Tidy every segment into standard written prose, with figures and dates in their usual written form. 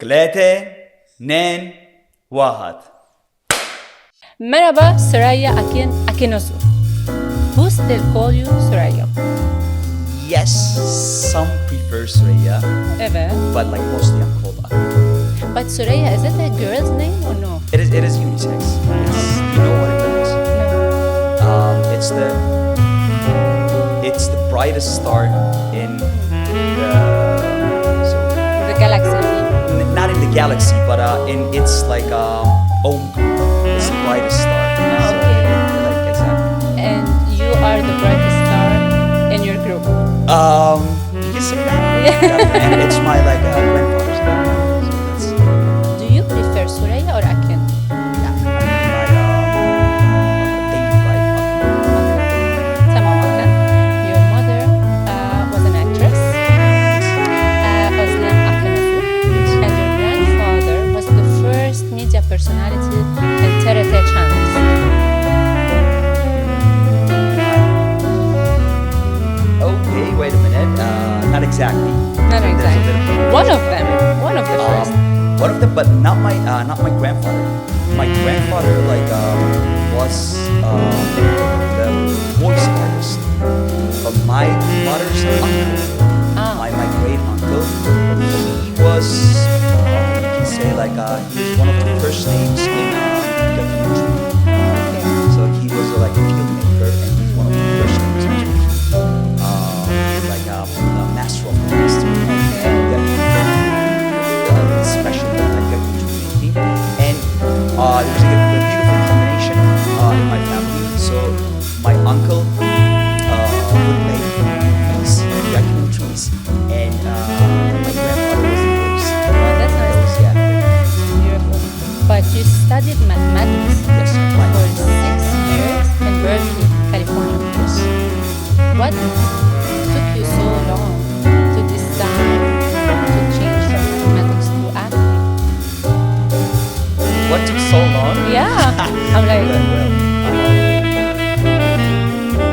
ثلاثة اثنين واحد. Merhaba, Suraya Akinozu. Who still call you Suraya? Yes, some prefer Suraya, Evet. but like mostly I'm called Akin. But Suraya, is it a girl's name or no? It is unisex. You know what it means? It's the brightest star in the The galaxy. not in the galaxy, but in its like own group. It's the brightest star. okay. Like exactly. And you are the brightest star in your group. You can say that. And it's my like grandfather's name. So that's Do you prefer Suraya or Akin? Tamam, Akin. Your mother was an actress, Özlem Akinozu, and your grandfather was the first media personality in TRT channels. Okay, wait a minute. Not exactly. Not There's a exactly. bit of- One of them, the first. One of them, but not my grandfather. My grandfather was the voice artist of my mother's uncle, my great uncle. He was you can say he was one of the first names in documentary. So he was like a filmmaker, and he's one of the first names in Turkey. A master of master. Especially documentary, and there was a beautiful combination in my family. So my uncle would make these documentaries, and my grandfather was the voice. Oh, that's nice. Yeah. Beautiful. But you studied mathematics Yes. for 6 years in Berkeley, California. Yes. What took you so long to decide to change from mathematics to acting? What took so long? Yeah, I'm like,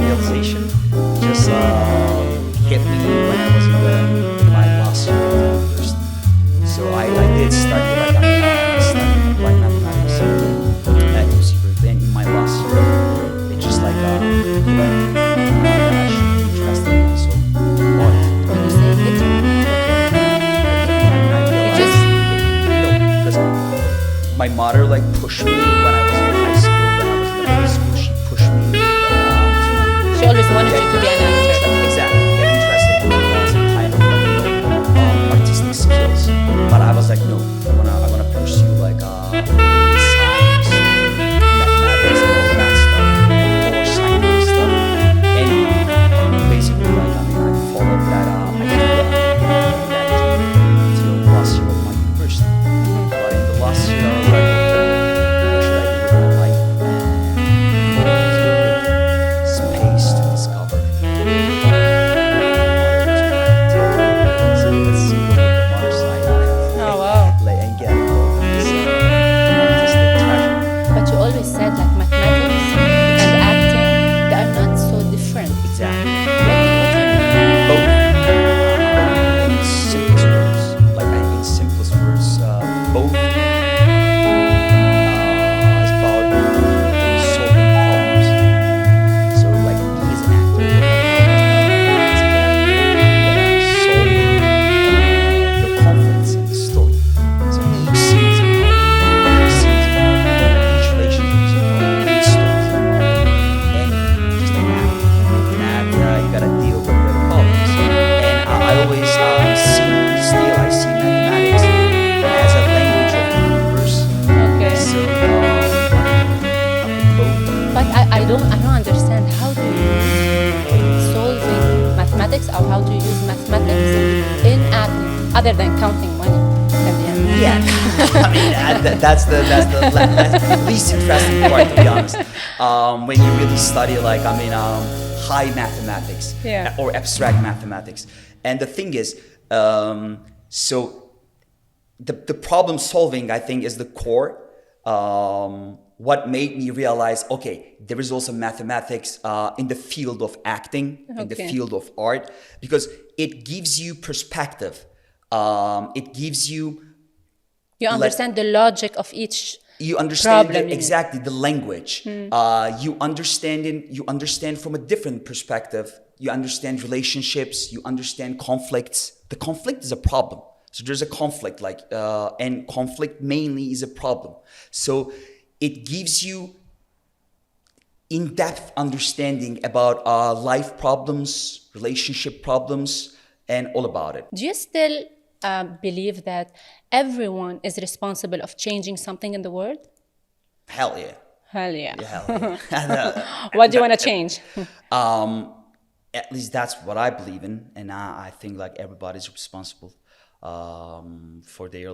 Realization just hit me when I was in my last year of university. So I did study applied mathematics at UC Berkeley, and in my last year, it just that I should be interested in also art. when you say it, It just because my mother pushed me when I was in high school. When I was in middle school, she pushed me she always wanted you to be an actor. Exactly, get interested in some kind of artistic skills. But I was like, no, I wanna pursue science, mathematics, and all that stuff, or scientific stuff. And basically, I followed that until last year of my university. But in the last year, I was like, what should I do with my life? And there's a big space to discover. So let's see what the mother side Oh, wow. and get this artistic treasure. But you always said mathematics and acting, they are not so different. Exactly. What do you mean? Both. In simplest words, in simplest words, both is about solving problems. So me as an actor, solve the conflicts in the story. So each scene is a problem, each scene is a problem, each relationship is a problem, each story is a problem, and just like math, you gotta deal with the problems. And I always I see mathematics as a language of the universe. Okay. So both. But I don't understand how do you use solving mathematics or how do you use mathematics in acting other than counting money at the end. Yeah, that's the least interesting part, to be honest. When you really study high mathematics Yeah. or abstract mathematics, and the thing is, so the problem solving, I think, is the core. What made me realize, okay, there is also mathematics in the field of acting, in the Okay. field of art, because it gives you perspective. It gives you You understand the logic of each You understand problem. exactly the language. You understand from a different perspective. You understand relationships. You understand conflicts. The conflict is a problem. So there's a conflict, and conflict mainly is a problem. So it gives you in-depth understanding about life problems, relationship problems, and all about it. Do you still believe that everyone is responsible of changing something in the world? Hell yeah. Hell yeah. Hell yeah. What do you want to change? At least that's what I believe in, and I think like everybody's responsible for their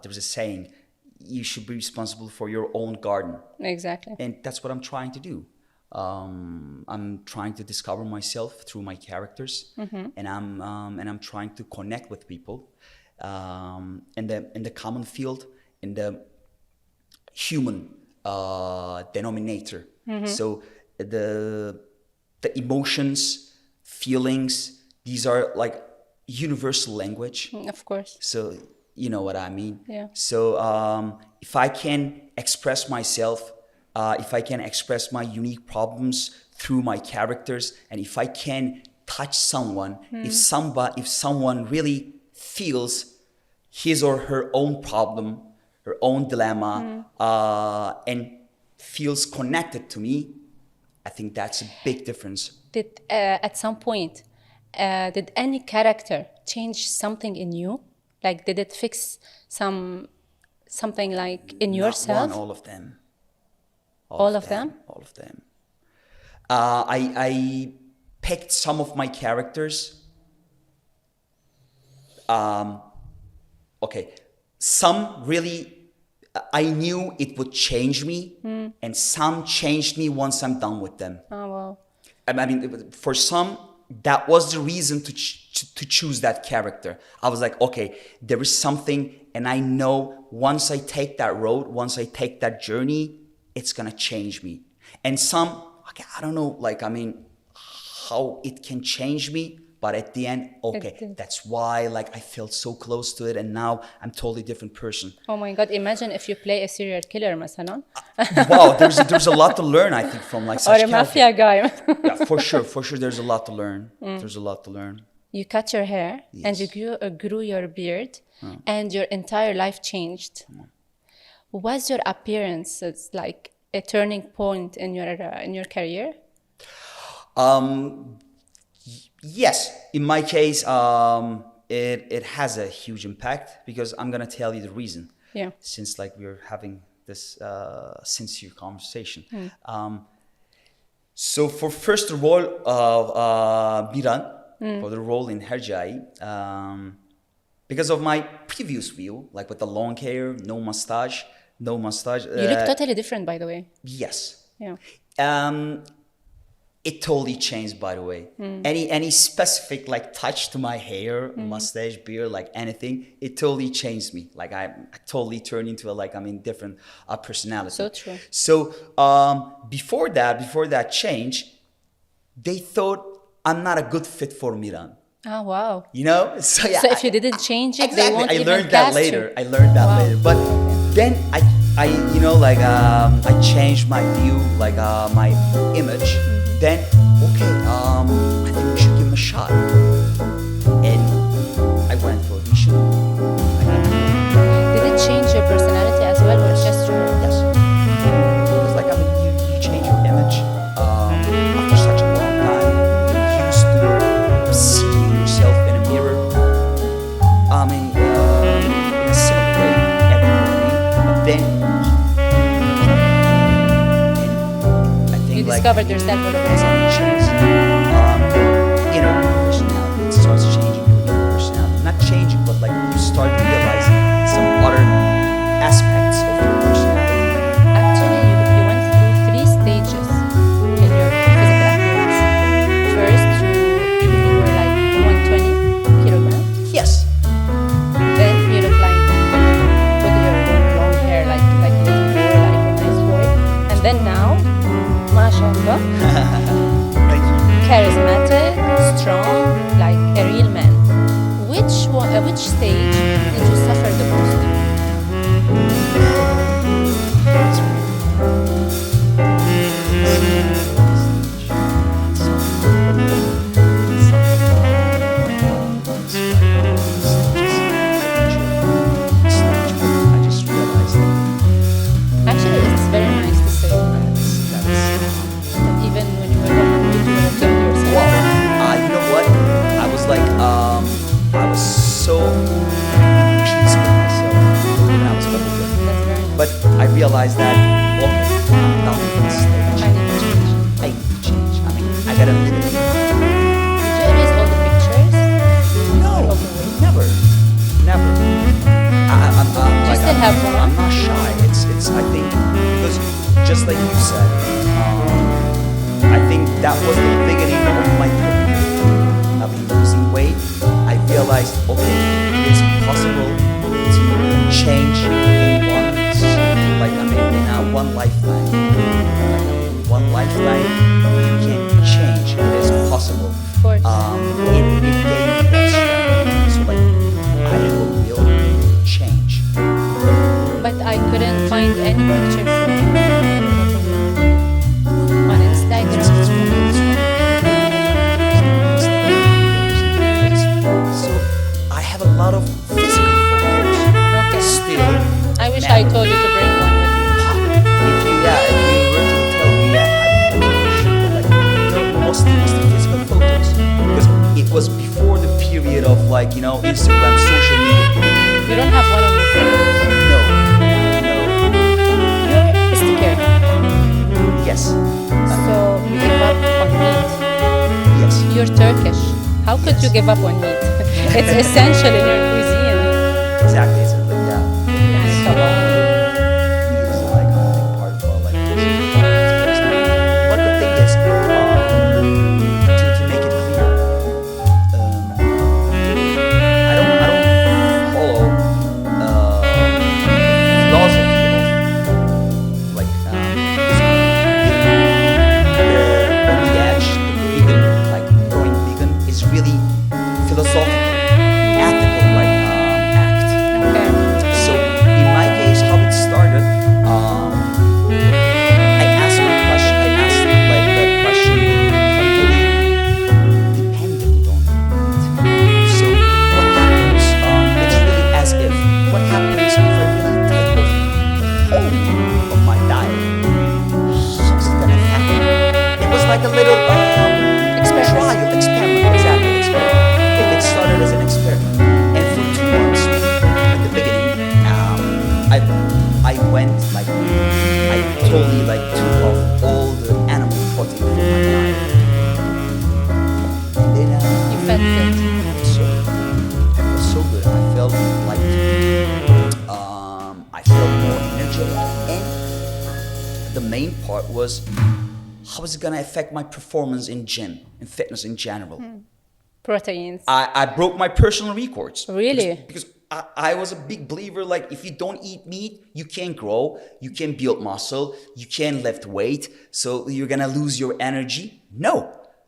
there's a saying, you should be responsible for your own garden. Exactly. And that's what I'm trying to do. I'm trying to discover myself through my characters, and I'm trying to connect with people in the common field, in the human denominator. So the emotions, feelings, these are like universal language. Of course. So you know what I mean. Yeah. So if I can express myself, if I can express my unique problems through my characters, and if I can touch someone, if someone really feels his or her own problem, her own dilemma, and feels connected to me, I think that's a big difference. Did at some point, did any character change something in you? Like, did it fix something like in yourself? Not one, all of them. All of them? All of them. I picked some of my characters. Okay, some really, I knew it would change me, and some changed me once I'm done with them. Oh, wow. I mean, for some, that was the reason to choose that character. I was like, okay, there is something, and I know once I take that road, once I take that journey, it's gonna change me. And some, okay, I don't know, how it can change me, but at the end, okay, that's why I felt so close to it, and now I'm totally different person. Oh my God! Imagine if you play a serial killer, مثلا. Wow, there's a lot to learn, I think, from such or a mafia guy. Yeah, for sure, there's a lot to learn. There's a lot to learn. You cut your hair, and you grew your beard, and your entire life changed. Was your appearance like a turning point in your career? Yes, in my case, it has a huge impact, because I'm gonna tell you the reason. Yeah. Since we're having this sincere conversation. So for first role of Miran, for the role in Herjai, because of my previous view, with the long hair, no mustache. You look totally different, by the way. Yes. Yeah. It totally changed, by the way. Any specific touch to my hair, mustache, beard, anything, it totally changed me. I totally turned into different personality. So true. So before that change, they thought I'm not a good fit for Miran. Oh, wow. You know? So yeah. So if you didn't change it, exactly. they won't I even learned that cast later. you. I learned that later. But then I changed my view, my image. Then, okay, I think we should give him a shot. And I went for audition. Did it change your personality as well, or just your... Yes. Because you change your image after such a long time. You're used to seeing yourself in a mirror. In a similar way every morning. But then, You discovered yourself for the first time. Inner personality. It starts changing your inner personality. Not changing, but you start realizing some other aspects of your personality. Actually, you went through 3 stages in your physical appearance. First, you were 120 kilograms. Yes. Then you look with your long hair, a little boy, a nice boy. And then now, mashallah, Thank you. charismatic, strong, like a real man. Which stage did you suffer the most? realized that, okay, I'm done with this stage. I need to change. I need to change. I mean, I gotta live it. Did you erase all the pictures? No, Overweight? never. Never. I'm Do you like, still have one? I'm not shy. It's. I think because just like you said, I think that was the beginning of my career. I've been losing weight. I realized, okay, it's possible to change in one lifetime. Like in one lifetime, you can change. It is possible. Of course. It gave me that strength. So like, I have a real change. But I couldn't find any picture from you on Instagram. So I have a lot of physical photos. Okay. Still, I wish man, I told you to bring one with if you were to tell me, yeah, I should, but like, mostly physical photos, because it was before the period of like, Instagram, social media. you. You don't have one on your phone. No. You're sticker. Yes. So you give up on meat. Yes. You're Turkish. How could you give up on meat? It's essential in your cuisine. Exactly. It's like, yeah. So, Meat is like a big part of our life. But the thing is, to make it clear, I don't follow philosophy of like on the edge, the vegan, like going vegan is really philosophical, ethical, like act. okay. So in my case, how it started, I asked like the question if I'm really dependent on it. So what happens? It's really as if what happens if I really take off hold of my diet? How's it gonna happen? It was like a little trial experiment, exactly experiment. It started as an experiment, and for 2 months at the beginning, I went like I totally like took off all the animal protein from my diet, and then You felt good. I felt so good. I felt like I felt more energetic, and the main part was how is it gonna affect my performance in gym and fitness in general. Proteins. I broke my personal records. Really? Because I was a big believer, like, if you don't eat meat, you can't grow, you can't build muscle, you can't lift weight, so you're gonna lose your energy. No.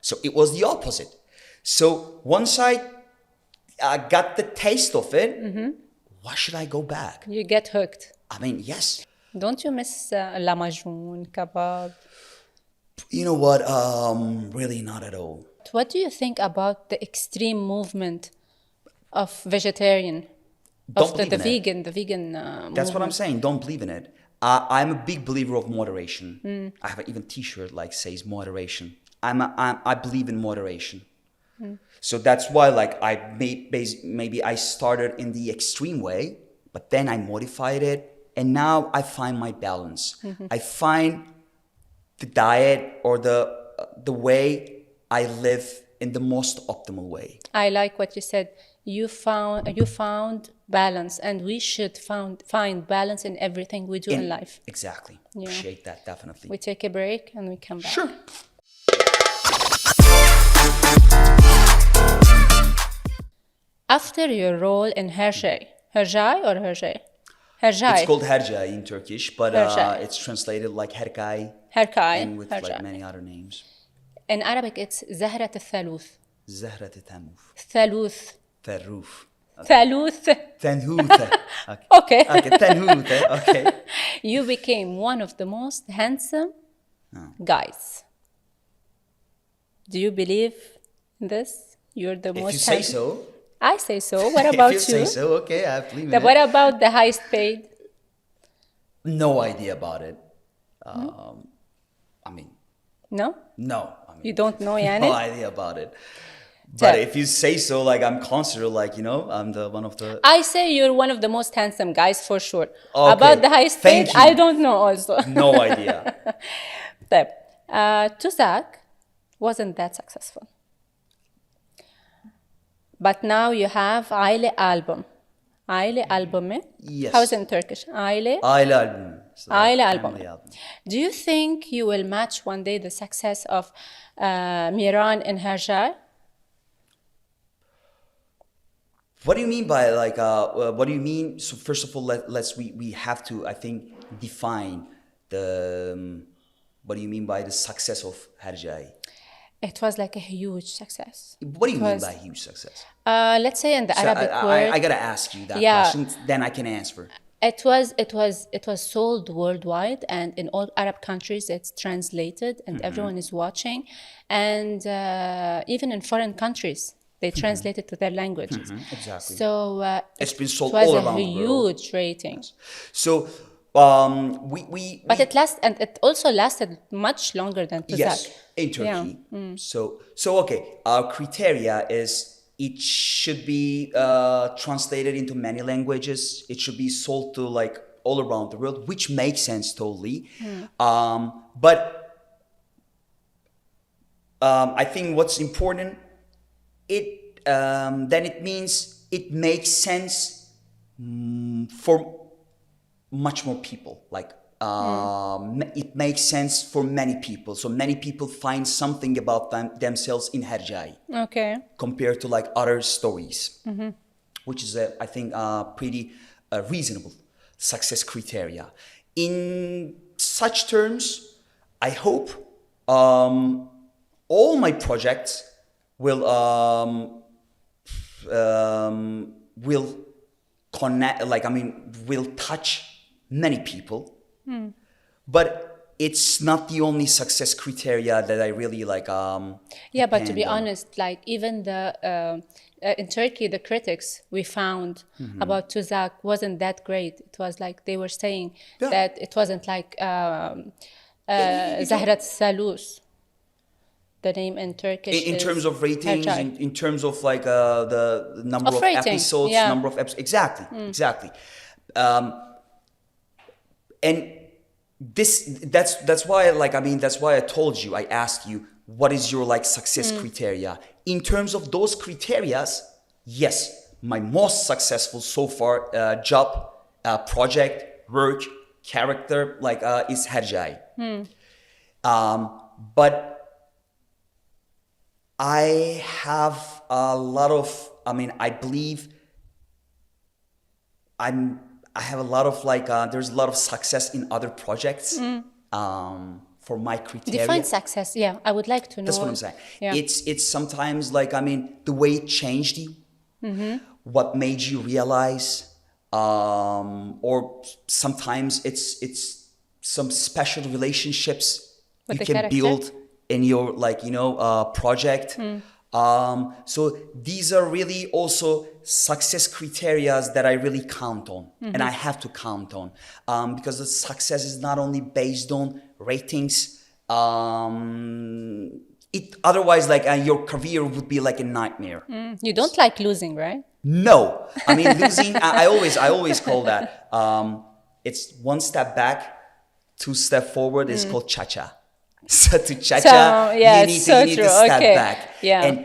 So it was the opposite. So once I got the taste of it, why should I go back? You get hooked. I mean, yes. Don't you miss lamajoun, kebab? You know what? Really not at all. What do you think about the extreme movement of vegetarian? Don't Of the believe in it. vegan That's what I'm movement? saying. Don't believe in it. I'm a big believer of moderation. I have even T-shirt like says moderation. I believe in moderation. So that's why like maybe I started in the extreme way, but then I modified it, and now I find my balance. I find the diet or the way I live in the most optimal way. I like what you said. You found balance, and we should find balance in everything we do in life. Exactly. Yeah. Appreciate that, definitely. We take a break and we come back. Sure. After your role in Herjay or Herjay? Herjay. It's called Herjay in Turkish, but Herjay. it's translated like Herkay Herkay. and with like Herjay. many other names. In Arabic, it's زهرة الثالوث. زهرة التموف. ثالوث. Ferruf. ثالوث. Tenhute. Okay. Okay, Tenhute. Okay. You became one of the most handsome guys. Do you believe in this? You're the If most you say handsome. so. I say so. What about If you say so, okay, I believe in it. What about the highest paid? No idea about it. I mean, No? no. I mean, You don't know, no Yani? idea about it. But Tell. if you say so, like I'm considered like, you know, I'm the one of the. I say you're one of the most handsome guys for sure. Okay, About the highest paid, thank you. I don't know also. No idea. طيب. Tuzak wasn't that successful. But now you have Aile album. Aile album. Yes. How is it in Turkish? Aile. Aile album. So like Aile album. family album. Do you think you will match one day the success of Miran in Herjai? What do you mean by like? What do you mean? So first of all, we have to, I think, define the. What do you mean by the success of Herjai? It was like a huge success. What do you mean was- by huge success? Let's say in the So Arabic world, I gotta ask you that Yeah. question, then I can answer. it was sold worldwide, and in all Arab countries it's translated, and everyone is watching, and even in foreign countries they translate it to their languages. Exactly. So It's been sold it was all a around the world. huge rating. So But it also lasted much longer than Tuzak. yes, in Turkey. So okay, our criteria is it should be translated into many languages. It should be sold to like all around the world, which makes sense totally. But I think what's important, then it means it makes sense for much more people. Like it makes sense for many people. So many people find something about themselves in Herjai Okay. compared to like other stories, which is I think pretty reasonable success criteria. In such terms, I hope all my projects will connect, like I mean, will touch many people, but it's not the only success criteria that I really like. Yeah, but to be depend on. honest, like even the in Turkey, the critics we found about Tuzak wasn't that great. It was like they were saying Yeah. that it wasn't like you Zahrat Salus. The name in Turkish In is terms of ratings, Herjai. in terms of like the number Of of rating, episodes, yeah. number of episodes, exactly. And that's why, like I mean, that's why I told you, I asked you, what is your like success criteria? In terms of those criterias, yes, my most successful so far job, project, work, character, like is Herjai. But I have a lot of, I mean, I believe I have a lot of like, there's a lot of success in other projects for my criteria. Define success. Yeah, I would like to know. That's what I'm saying. Yeah. It's sometimes like, I mean, the way it changed you, what made you realize, or sometimes it's some special relationships With you the can character? build in your like, you know, project. So these are really also success criteria that I really count on, and I have to count on, because the success is not only based on ratings. It otherwise like your career would be like a nightmare. You don't like losing, right? No, I mean losing. I always call that. It's one step back, two step forward. It's called cha-cha. So to cha-cha, yeah, you it's need so to true. step Okay. back. Yeah. And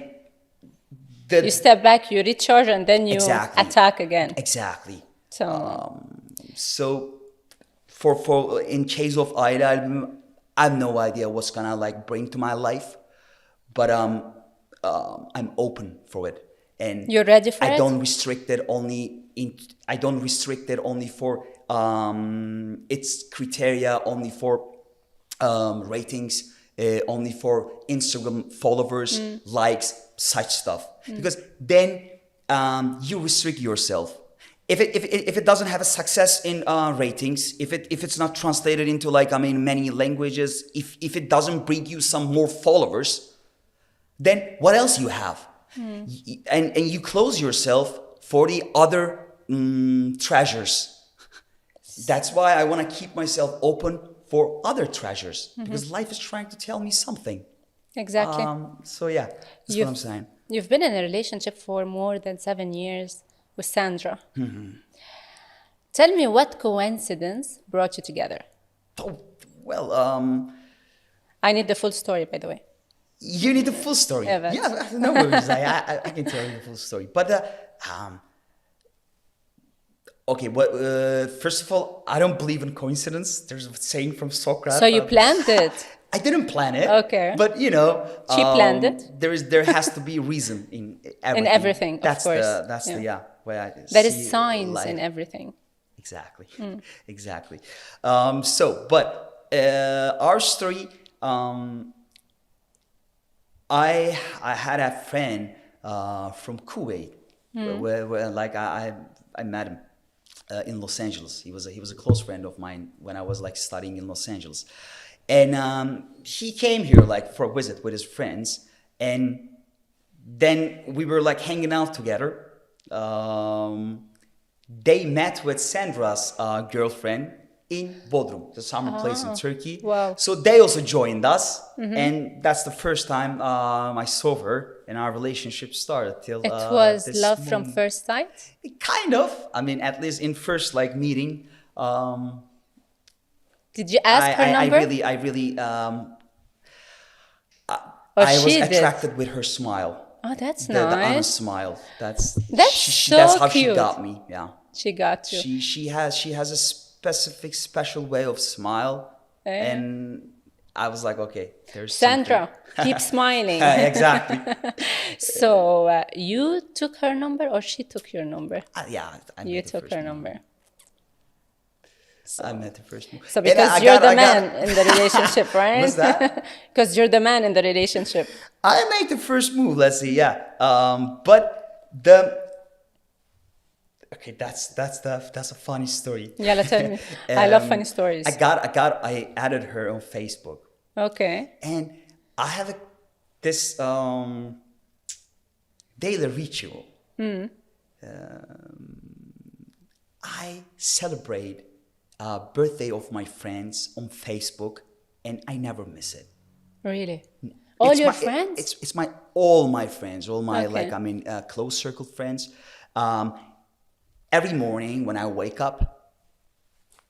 You step back, you recharge, and then you Exactly. attack again. exactly. So So for in case of Aile album, I have no idea what's gonna like bring to my life, but I'm open for it, and You're ready for I it? don't restrict it only I don't restrict it only for its criteria, only for ratings, only for Instagram followers, likes, such stuff, because then you restrict yourself. If it doesn't have a success in ratings, if it's not translated into like, I mean, many languages, if it doesn't bring you some more followers, then what else you have? And you close yourself for the other treasures. That's why I want to keep myself open for other treasures, because life is trying to tell me something. exactly. So yeah, that's what I'm saying. You've been in a relationship for more than 7 years with Sandra. Tell me what coincidence brought you together. Oh, well, I need the full story, by the way. you need the full story. Evet. Yeah, no worries. I can tell you the full story. But okay, first of all, I don't believe in coincidence. There's a saying from Socrates. So you planned it. I didn't plan it. Okay. But you know, She planned it. There has to be reason in everything. In everything, That's of course. That's the way I There see is signs life. in everything. Exactly. Exactly. Our story. I had a friend from Kuwait, where like I met him in Los Angeles. He was a close friend of mine when I was like studying in Los Angeles, and he came here like for a visit with his friends, and then we were like hanging out together. They met with Sandra's girlfriend in Bodrum, the summer place in Turkey. Wow. So they also joined us, and that's the first time I saw her, and our relationship started. Till It was this love from moment. first sight? Kind of. I mean, at least in first like meeting. Did you ask her number? I really. Or I was she did? attracted with her smile. Oh, that's The honest nice. smile. That's so that's how she cute. got me. Yeah. She got you. She has a special way of smile, Yeah. and I was like, okay, there's Sandra, keep smiling. something. Exactly. So you took her number or she took your number? Yeah, I You met the took first her one. number. I met the first one. So And because I you're got- the I got- man in the relationship, right? What's that? Because you're the man in the relationship. I made the first move. Let's see, yeah. But the okay, that's a funny story. Yeah, tell me. I love funny stories. I added her on Facebook, Okay. and I have this daily ritual. I celebrate birthday of my friends on Facebook, and I never miss it. Really? All It's your my- friends? It's all my friends, all my Okay. close circle friends. Every morning when I wake up,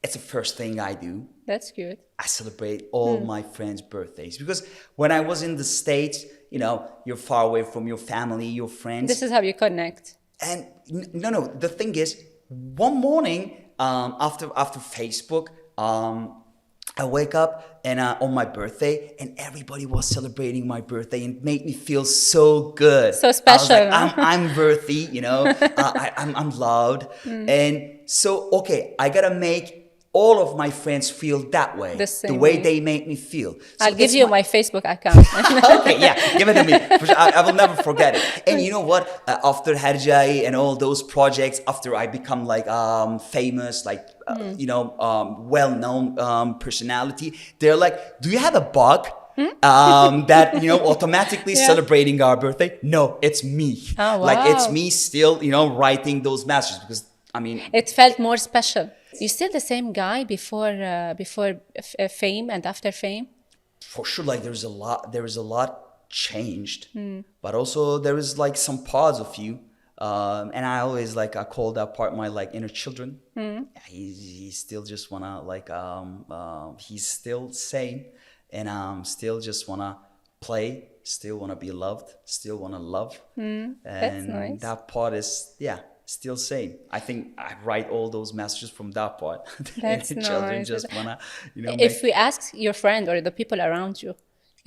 it's the first thing I do. That's good. I celebrate all my friends' birthdays, because when I was in the States, you know, you're far away from your family, your friends. This is how you connect. And no. The thing is, one morning after Facebook, I wake up and on my birthday, and everybody was celebrating my birthday, and it made me feel so good. So I was special, like, huh? I'm worthy, you know. I'm loved, and so okay, I gotta make all of my friends feel that way, The same way way. they make me feel. So I'll give it's you my Facebook account. Okay, yeah, give it to me. For sure. I will never forget it. And you know what? After Herjai and all those projects, after I become like famous, like well-known personality, they're like, "Do you have a bug that automatically Yeah. celebrating our birthday?" No, it's me. Oh, Like it's wow. me still, writing those messages, because I mean, It felt more special. You still the same guy before fame and after fame? for sure, like there is a lot changed, but also there is like some parts of you, and I always I call that part my like inner children. He still just wanna he's still sane, and still just wanna play, still wanna be loved, still wanna love, and nice. that part is still same. I think I write all those messages from that part. That's Children nice. just wanna If we ask your friend or the people around you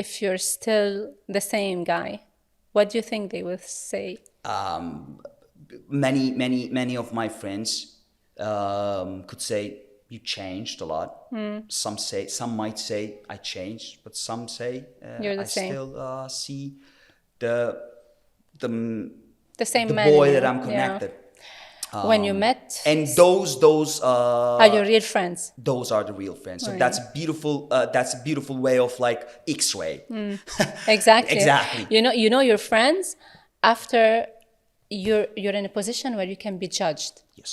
if you're still the same guy, what do you think they will say? Many of my friends could say you changed a lot. Some might say I changed, but some say You're the I same. still see the same the man in boy you, that I'm yeah. connected. When you met, And those are your real friends? those are the real friends. So Right. that's a beautiful way of like X-ray. Exactly. Exactly. You know your friends after you're in a position where you can be judged. Yes.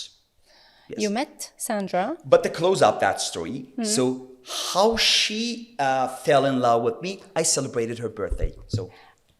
You met Sandra. But to close up that story, so how she fell in love with me, I celebrated her birthday. So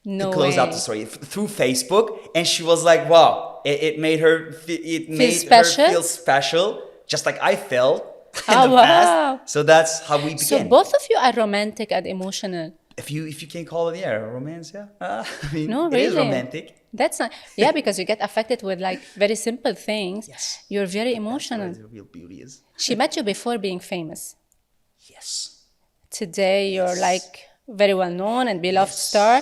No close out way. the story through Facebook, and she was like, "Wow, it made her special? feel special, just like I felt in Oh, the wow. past." So that's how we So began. both of you are romantic and emotional. If you can call it, yeah, romance, yeah. I mean, No, it is really. romantic. That's not, yeah, because you get affected with like very simple things. Yes. You're very That's where emotional. the real beauty is. She met you before being famous. Yes. Today you're like very well known and beloved star.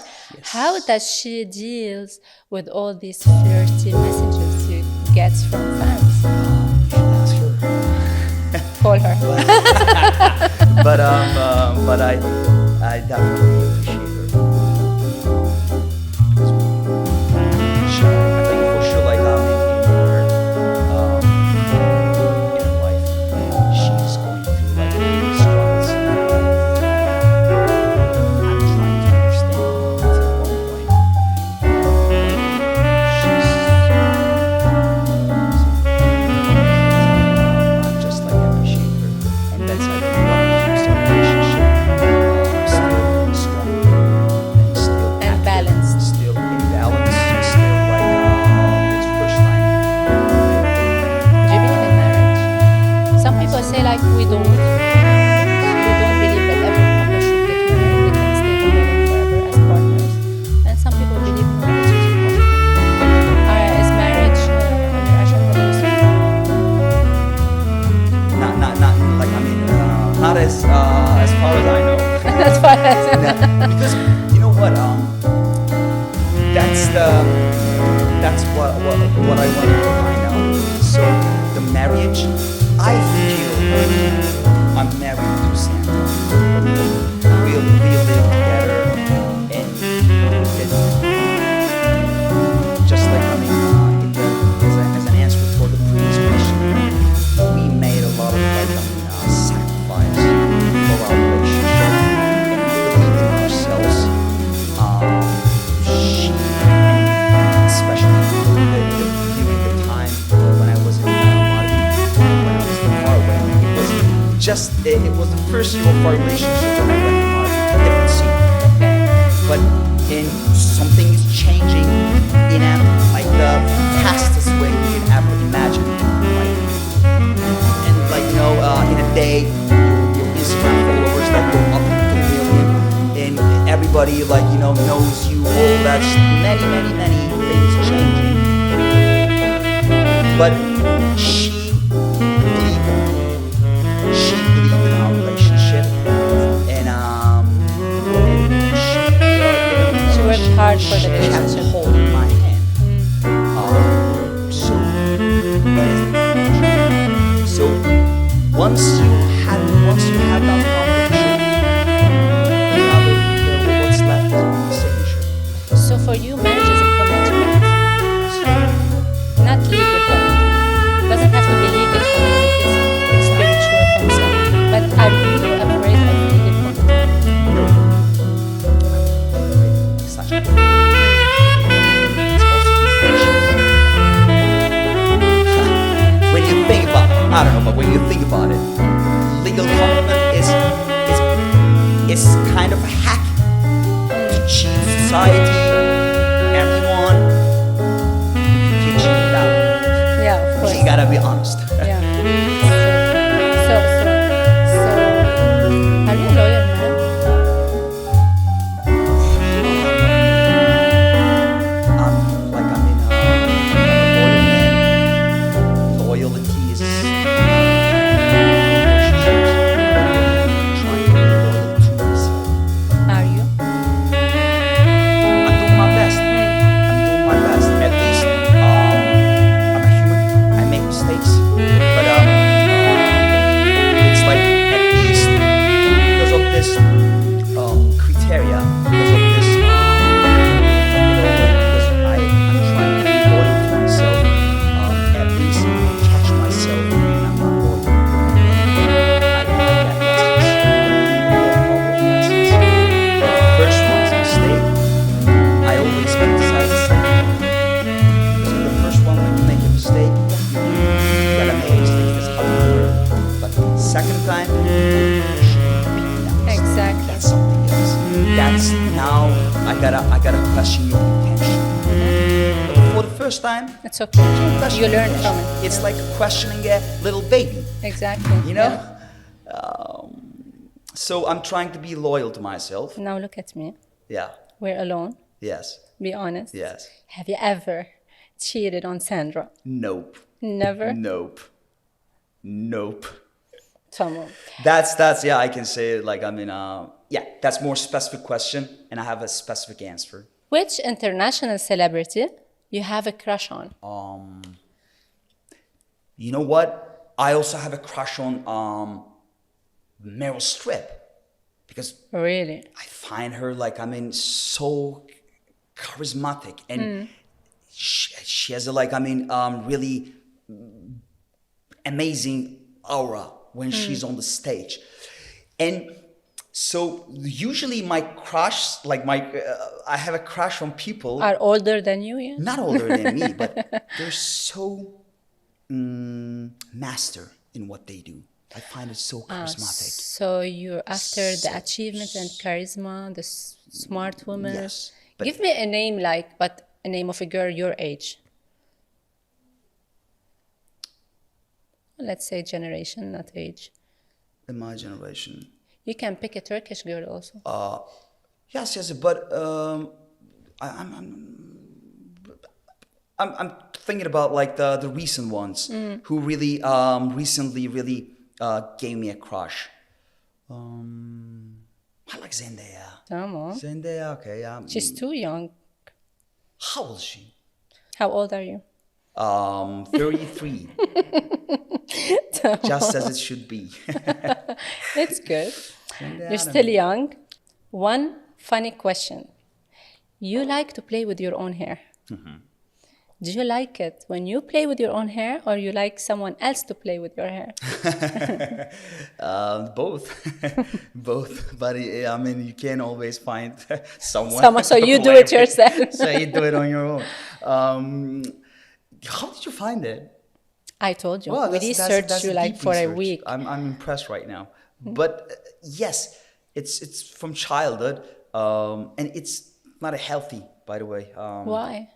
How does she deals with all these flirty messages you get from fans? You should ask her. Call her. But I definitely appreciate her. I think for sure, like in her life, she's going through like struggles. I'm trying to understand until one point. I just like appreciate her, and that's I think what keeps our relationship still strong and still And active, balanced. still in balance, still like it's first time. Do you believe in marriage? Some people say like we don't believe that every couple should get married. They can stay together forever as partners. And some people believe marriage is impossible. Is marriage on your agenda very soon? Not like I mean not as far as I know. As far as Because you know what that's what I wanted to find out. So the marriage, I feel I'm married to Sam. We live together, and just like I mean as an answer for the previous question, we made a lot of like sacrifice for our relationship, and we believe in ourselves. She, especially during the time when I was in Mali, when I was far away, it was the first year of our relationship when I went to Mali, different scene. But something is changing in like the fastest way you can ever imagine. Like, and like in a day, your Instagram followers like go up to 1 million, and everybody like knows you. All that's many things changing. But she believed in our relationship, and she worked hard for the kept relationship. holding my hand. So once you have that foundation, what's left is only signature. So for you, marriage is a commitment, not legal commitment. Doesn't have to be legal commitment. It's spiritual commitment. But are you afraid of legal commitment? No. Such a it's also inflation. When you think about I don't know, but when you think about it, legal commitment is kind of a hack to cheat society, everyone. You can cheat without. Yeah, of course. You gotta be honest. Yeah. So, are you a loyal man? Like I mean, I'm a loyal man. Loyalty is relationships. Trying to be loyal to myself. Are you? I'm doing my best. I'm doing my best. At least I'm a human. I make mistakes. gotta question your intention. For the first time, It's okay. question You your learn intention. from it. It's like questioning a little baby, Exactly. you know. Yeah. So I'm trying to be loyal to myself. Now look at me. Yeah. We're alone. Yes. Be honest. Yes. Have you ever cheated on Sandra? Nope. Never? Nope. Nope. Tamam. That's yeah. I can say it like yeah. That's more specific question, and I have a specific answer. Which international celebrity you have a crush on? You know what? I also have a crush on Meryl Streep because Really? I find her like so charismatic, and she has a really amazing aura when she's on the stage, and so usually my crush, like I have a crush on people Are older than you, yeah? not older than me, but they're so master in what they do. I find it so charismatic. So you're after the achievements and charisma, the smart woman. Yes, but- Give me a name but a name of a girl your age. Let's say generation, not age. In my generation, You can pick a Turkish girl also. yes, but I'm thinking about like the recent ones who really recently really gave me a crush. I like Zendaya. Tamam. Zendaya, okay, yeah. She's too young. How old is she? How old are you? 33. Just as it should be. It's good. Zendaya, You're still young. One funny question. You like to play with your own hair. Do you like it when you play with your own hair, or you like someone else to play with your hair? Both. Both. But I mean, you can't always find someone. So to you do play it with. yourself. So you do it on your own. How did you find it? I told you. Well, we researched that's you a like deep for a research. week. I'm impressed right now. But yes, it's from childhood, and it's not a healthy, by the way. Why?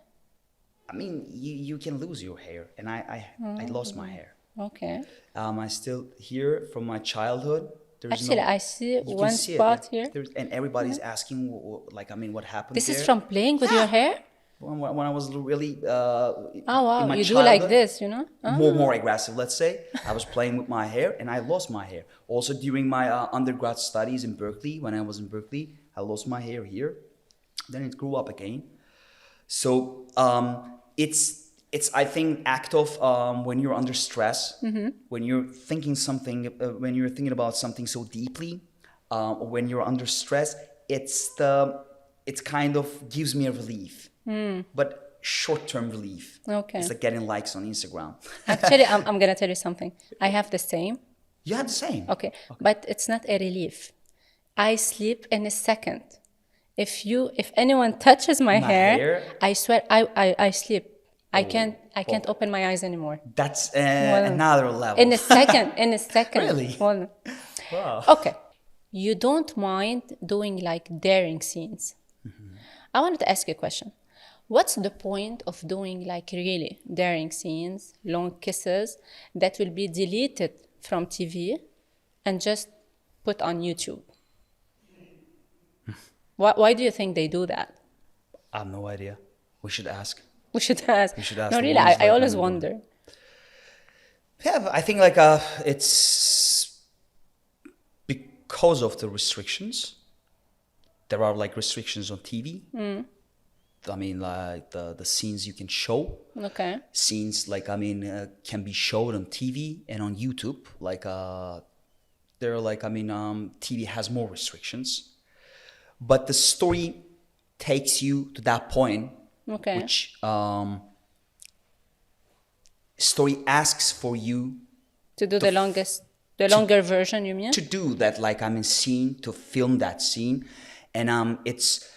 I mean, you can lose your hair, and I lost my hair. Okay. I still here from my childhood. There's Actually, I see you can one see it, spot yeah. here. And everybody's asking, what happened. This is there. from playing with your hair? When I was really Oh, in wow. my You do like childhood, this, you know? Oh. more aggressive, let's say. I was playing with my hair, and I lost my hair. Also during my undergrad studies in Berkeley, when I was in Berkeley, I lost my hair here. Then it grew up again. So it's I think act of when you're under stress, when you're thinking something, when you're thinking about something so deeply, or when you're under stress, it kind of gives me a relief, but short-term relief. Okay. It's like getting likes on Instagram. Actually, I'm going to tell you something. I have the same. You had the same. Okay. But it's not a relief. I sleep in a second. If anyone touches my hair, I swear I sleep. I can't open my eyes anymore. That's another level. In a second. Really? Well, Wow. okay. You don't mind doing like daring scenes. I wanted to ask you a question. What's the point of doing like really daring scenes, long kisses that will be deleted from TV and just put on YouTube? Why do you think they do that? I have no idea. We should ask. We should ask. We should ask No, the really, ones I like always them. wonder. Yeah, but I think it's because of the restrictions. There are like restrictions on TV. I mean, like the scenes you can show. Okay. Scenes can be showed on TV and on YouTube. TV has more restrictions, but the story takes you to that point. Okay. Which story asks for you To do the longer version, you mean? to do that, scene, to film that scene, and it's